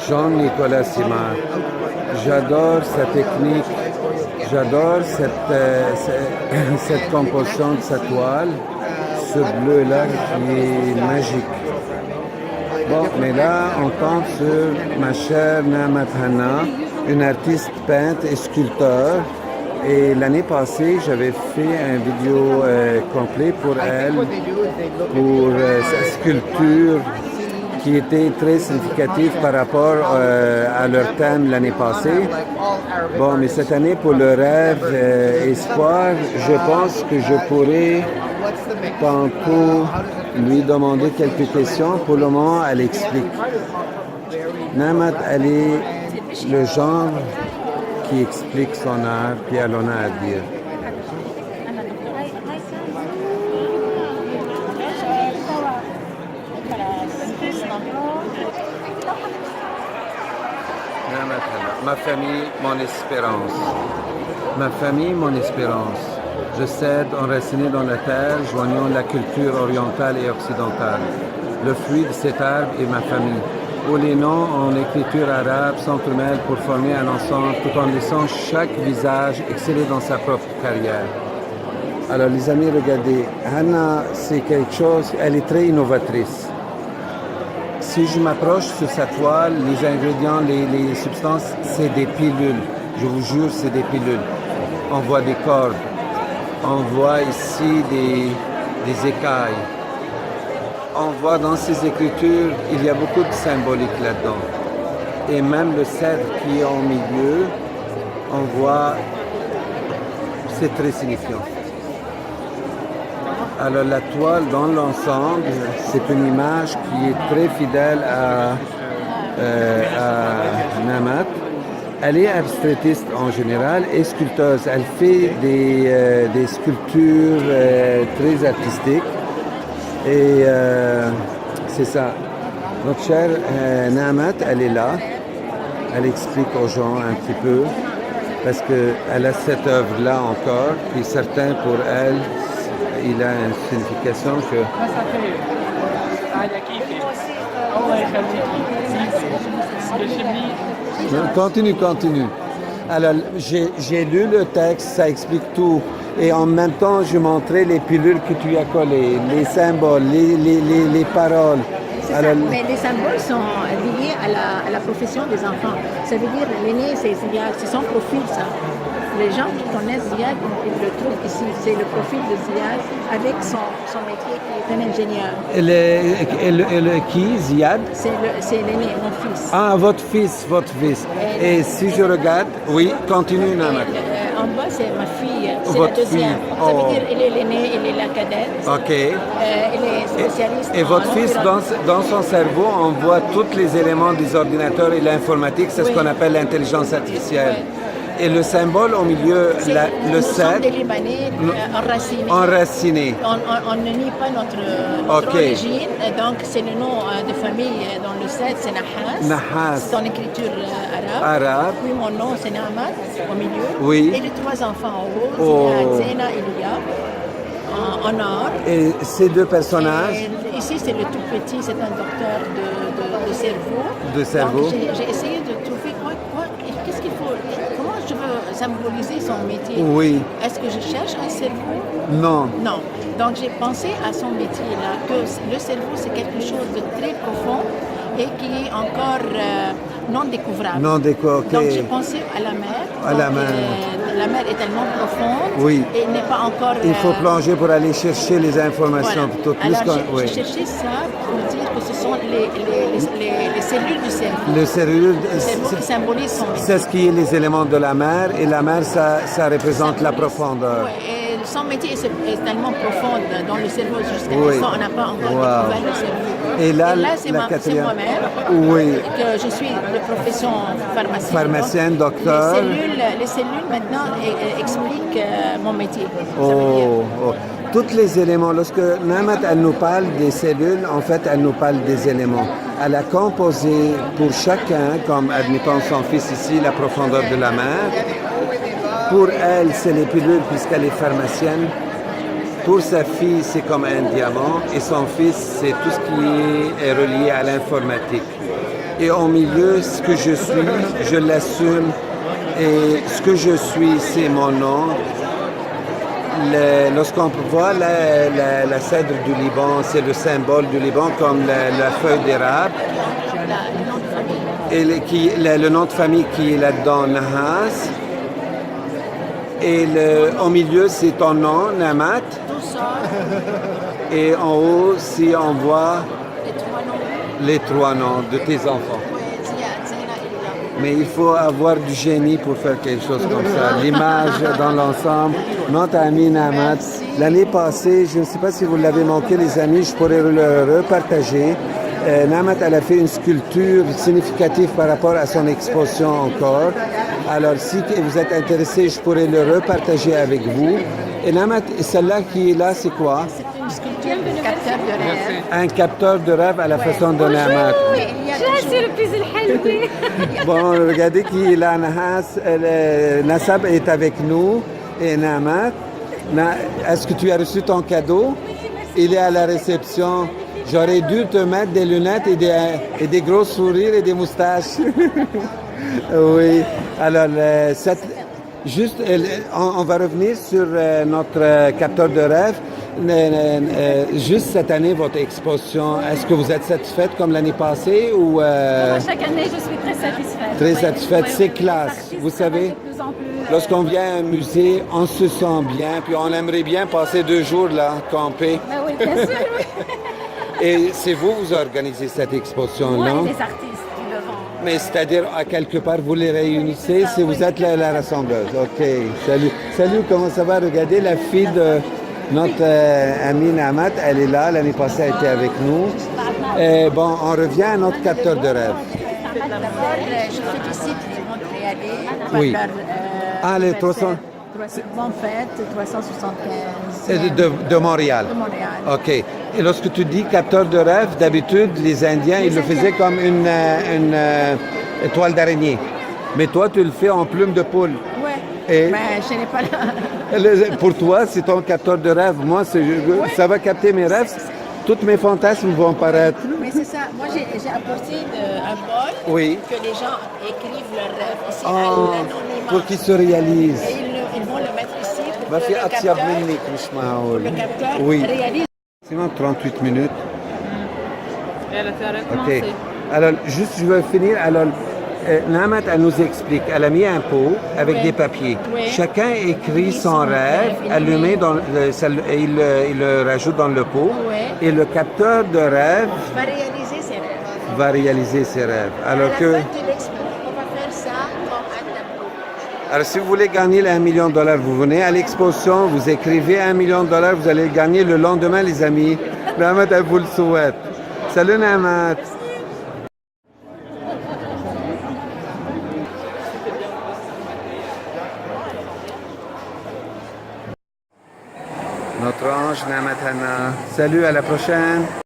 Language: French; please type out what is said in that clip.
Jean-Nicolas Simard. J'adore sa technique, j'adore cette composition de sa toile, ce bleu-là qui est magique. Bon, mais là, on tombe sur ma chère Namat Hanna, une artiste peintre et sculpteur. Et l'année passée, j'avais fait un vidéo complet pour elle, pour sa sculpture qui était très significative par rapport à leur thème l'année passée. Bon, mais cette année, pour le rêve espoir, je pense que je pourrais tantôt lui demander quelques questions. Pour le moment, elle explique. Namat, elle est le genre qui explique son art, puis elle en a à dire. Ma famille, mon espérance. Ma famille, mon espérance. Je cède enraciné dans la terre, joignant la culture orientale et occidentale. Le fruit de cet arbre est ma famille, où les noms en écriture arabe s'entremêlent pour former un ensemble, tout en laissant chaque visage exceller dans sa propre carrière. Alors les amis, regardez, Hanna, c'est quelque chose, elle est très innovatrice. Si je m'approche sur sa toile, les ingrédients, les substances, c'est des pilules. Je vous jure, c'est des pilules. On voit des cordes. On voit ici des écailles. On voit dans ces écritures, il y a beaucoup de symbolique là-dedans. Et même le cèdre qui est au milieu, on voit, c'est très signifiant. Alors la toile dans l'ensemble, c'est une image qui est très fidèle à Namat. Elle est abstraitiste en général et sculpteuse. Elle fait des sculptures très artistiques. Et c'est ça. Notre chère Namat, elle est là. Elle explique aux gens un petit peu parce qu'elle a cette œuvre-là encore. Puis certains, pour elle, il a une signification que... Continue. Alors, j'ai lu le texte, ça explique tout. Et en même temps, je montrais les pilules que tu as collées, les symboles, les paroles. Alors, mais les symboles sont liés à la profession des enfants. Ça veut dire, l'aîné, c'est son profil, ça. Les gens qui connaissent Ziad, ils le trouvent ici. C'est le profil de Ziad avec son métier qui est un ingénieur. Qui, Ziad? C'est l'aîné, mon fils. Ah, votre fils. Et si je regarde, oui, continue, Namat. En bas, c'est ma fille, c'est la deuxième. Ça veut dire elle est l'aînée, elle est la cadette. OK. Elle est spécialiste. Et votre fils, dans son cerveau, on voit tous les éléments des ordinateurs et l'informatique, c'est ce qu'on appelle l'intelligence artificielle. Et le symbole au milieu, le cèdre. Nous sommes des Libanais enracinés. On ne nie pas notre origine. Donc, c'est le nom de famille dans le cèdre, c'est Nahas. C'est en écriture arabe. Puis mon nom, c'est Namat, au milieu. Oui. Et les trois enfants en haut, Zena et Lia, en or. Et ces deux personnages? Et ici, c'est le tout petit, c'est un docteur de cerveau. De cerveau. Donc, j'ai essayé de trouver qu'est-ce qu'il faut, comment je veux symboliser son métier. Oui. Est-ce que je cherche un cerveau? Non. Donc j'ai pensé à son métier là, que le cerveau c'est quelque chose de très profond et qui est encore non découvrable. Donc j'ai pensé à la mer. La mer. La mer est tellement profonde et il n'est pas encore... Il faut plonger pour aller chercher les informations. Voilà. Alors j'ai cherché ça pour dire que ce sont les cellules du cerveau. Le cerveau qui symbolise son métier. C'est ce qui est les éléments de la mer et la mer ça représente la profondeur. Oui, et son métier est tellement profond dans le cerveau jusqu'à présent, on n'a pas encore découvert le cerveau. Et là c'est moi-même, que je suis de profession pharmacienne, docteur. Les cellules maintenant expliquent mon métier. Tous les éléments, lorsque Namat elle nous parle des cellules, en fait elle nous parle des éléments. Elle a composé pour chacun, comme admettons son fils ici, la profondeur de la mer. Pour elle, c'est les pilules puisqu'elle est pharmacienne. Pour sa fille, c'est comme un diamant. Et son fils, c'est tout ce qui est relié à l'informatique. Et au milieu, ce que je suis, je l'assume. Et ce que je suis, c'est mon nom. Lorsqu'on voit la cèdre du Liban, c'est le symbole du Liban comme la feuille d'érable. Et le nom de famille qui est là-dedans, Nahas. Et au milieu, c'est ton nom, Namat. Et en haut, si on voit les trois noms de tes enfants. Mais il faut avoir du génie pour faire quelque chose comme ça. L'image dans l'ensemble. Notre ami Namat. L'année passée, je ne sais pas si vous l'avez manqué, les amis, je pourrais le repartager. Namat, elle a fait une sculpture significative par rapport à son exposition encore. Alors, si vous êtes intéressé, je pourrais le repartager avec vous. Et Namat, celle-là qui est là, c'est quoi? C'est une sculpture de capteur de rêve. Un capteur de rêve à la façon de Namat. Bon, regardez qui est là, Nahas. Nassab est avec nous. Et Namat, est-ce que tu as reçu ton cadeau? Il est à la réception. J'aurais dû te mettre des lunettes et des gros sourires et des moustaches. Oui. Alors, juste, on va revenir sur notre capteur de rêve. Juste cette année, votre exposition, est-ce que vous êtes satisfaite comme l'année passée ou Chaque année, je suis très satisfaite. Très satisfaite, c'est classe. Vous savez, lorsqu'on vient à un musée, on se sent bien, puis on aimerait bien passer 2 jours là, camper. Ben oui, bien sûr. Et c'est vous organisez cette exposition, Moi non? et les artistes qui le vendent. Mais c'est-à-dire, à quelque part, vous les réunissez si vous êtes la rassembleuse. OK. Salut. Salut, comment ça va? Regardez, la fille de notre amie Namat, elle est là. L'année passée, elle était avec nous. Bon, on revient à notre capteur de rêve. D'abord, je félicite les Montréalais pour Oui. leur Les 300... bonne fête, 375 De Montréal. de Montréal. OK. Et lorsque tu dis capteur de rêve, d'habitude, les Indiens, ils le faisaient comme une toile d'araignée. Mais toi, tu le fais en plume de poule. Ouais. Et- Mais je n'ai pas là. Pour toi, c'est ton capteur de rêve. Moi, ça va capter mes rêves. Tous mes fantasmes vont paraître. Mais c'est ça. Moi, j'ai apporté un bol Oui. que les gens écrivent leurs rêves ici à Oh, l'anonymat. pour qu'ils se réalisent. Et ils vont le mettre ici pour ما que في le أطيب capteur, منك مش معقول. le capteur Oui. réalise. Sinon, 38 minutes. Elle a fait OK. recommencer. Alors, juste, je vais finir. Alors, Namat, elle nous explique. Elle a mis un pot avec Oui. des papiers. Oui. Chacun écrit son son rêve, rêve. elle le met dans il le rajoute dans le pot. Oui. Et le capteur de rêve Va réaliser ses rêves. va réaliser ses rêves. Alors à la que, fin, tu l'expliques. On va faire ça comme un tableau. alors si vous voulez gagner les $1 million, vous venez à l'exposition, vous écrivez $1 million, vous allez le gagner le lendemain, les amis. Namat, elle vous le souhaite. Salut Namat. Notre ange Namat Hana. Salut, à la prochaine.